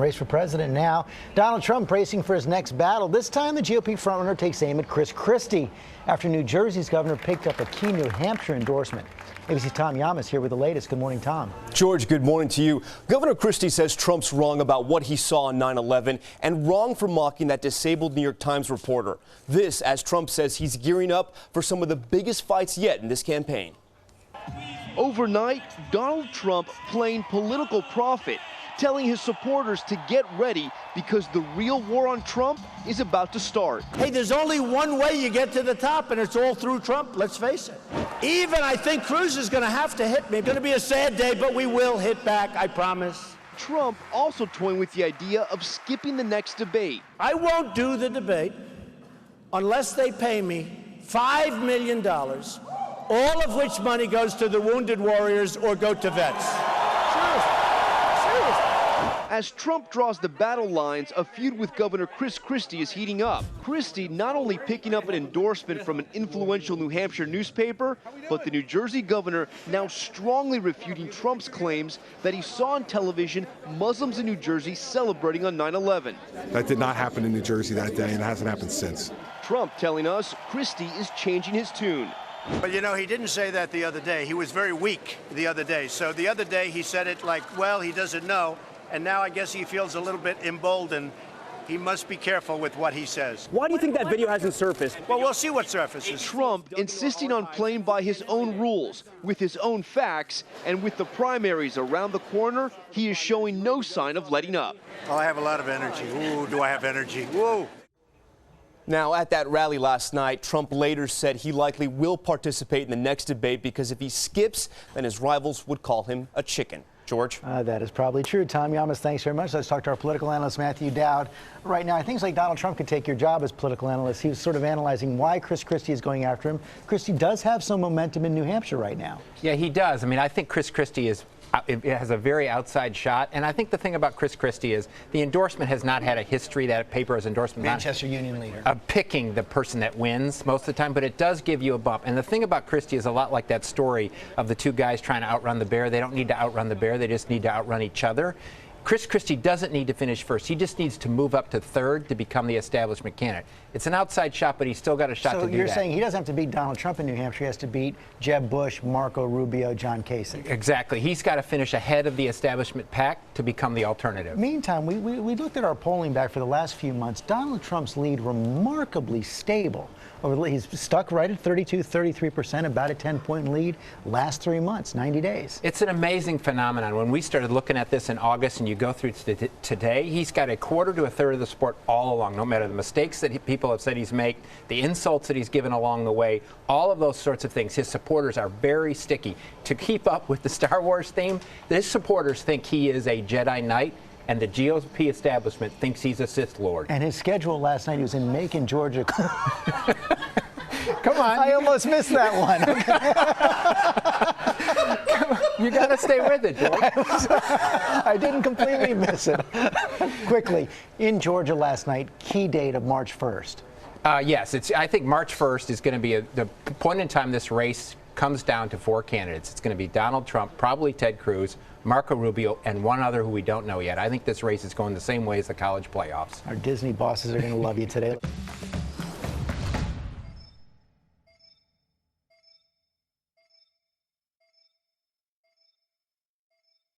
race for president now. Donald Trump bracing for his next battle. This time, the GOP frontrunner takes aim at Christie after New Jersey's governor picked up a key New Hampshire endorsement. ABC's Tom Yamas here with the latest. Good morning, Tom. George, good morning to you. Governor Christie says Trump's wrong about what he saw on 9/11 and wrong for mocking that disabled New York Times reporter. This, as Trump says he's gearing up for some of the biggest fights yet in this campaign. Overnight, Donald Trump playing political prophet, telling his supporters to get ready because the real war on Trump is about to start. Hey, there's only one way you get to the top, and it's all through Trump, let's face it. Even I think Cruz is going to have to hit me. It's going to be a sad day, but we will hit back, I promise. Trump also toying with the idea of skipping the next debate. I won't do the debate unless they pay me $5 million, all of which money goes to the wounded warriors or go to vets. Seriously. As Trump draws the battle lines, a feud with Governor Christie is heating up. Christie not only picking up an endorsement from an influential New Hampshire newspaper, but the New Jersey governor now strongly refuting Trump's claims that he saw on television Muslims in New Jersey celebrating on 9/11. That did not happen in New Jersey that day, and it hasn't happened since. Trump telling us Christie is changing his tune. But you know, he didn't say that the other day. He was very weak the other day. So the other day he said it like, well, he doesn't know. And now I guess he feels a little bit emboldened. He must be careful with what he says. Why do you think that video hasn't surfaced? Well, we'll see what surfaces. Trump insisting on playing by his own rules, with his own facts, and with the primaries around the corner, he is showing no sign of letting up. Oh, I have a lot of energy. Ooh, do I have energy? Whoa. Now, at that rally last night, Trump later said he likely will participate in the next debate because if he skips, then his rivals would call him a chicken. George? That is probably true. Tom Yamas, thanks very much. Let's talk to our political analyst, Matthew Dowd. Right now, I think it's like Donald Trump could take your job as political analyst. He was sort of analyzing why Christie is going after him. Christie does have some momentum in New Hampshire right now. Yeah, he does. I mean, I think Christie has a very outside shot. And I think the thing about Christie is the endorsement has not had a history, that paper as endorsement. Manchester Union leader. Of picking the person that wins most of the time, but it does give you a bump. And the thing about Christie is a lot like that story of the two guys trying to outrun the bear. They don't need to outrun the bear, they just need to outrun each other. Christie doesn't need to finish first. He just needs to move up to third to become the establishment candidate. It's an outside shot, but he's still got a shot to do that. So you're saying he doesn't have to beat Donald Trump in New Hampshire. He has to beat Jeb Bush, Marco Rubio, John Kasich. Exactly. He's got to finish ahead of the establishment pack to become the alternative. Meantime, we looked at our polling back for the last few months. Donald Trump's lead remarkably stable. He's stuck right at 33%, about a 10-point lead last 3 months, 90 days. It's an amazing phenomenon. When we started looking at this in August and you go through today, he's got a quarter to a third of the support all along, no matter the mistakes that people have said he's made, the insults that he's given along the way, all of those sorts of things. His supporters are very sticky. To keep up with the Star Wars theme, his supporters think he is a Jedi Knight, and the GOP establishment thinks he's a Sith Lord. And his schedule last night, he was in Macon, Georgia. Come on. I almost missed that one. Come on. You got to stay with it, George. I didn't completely miss it. Quickly, in Georgia last night, key date of March 1st. Yes, I think March 1st is going to be the point in time this race comes down to four candidates. It's going to be Donald Trump, probably Ted Cruz, Marco Rubio, and one other who we don't know yet. I think this race is going the same way as the college playoffs. Our Disney bosses are going to love you today.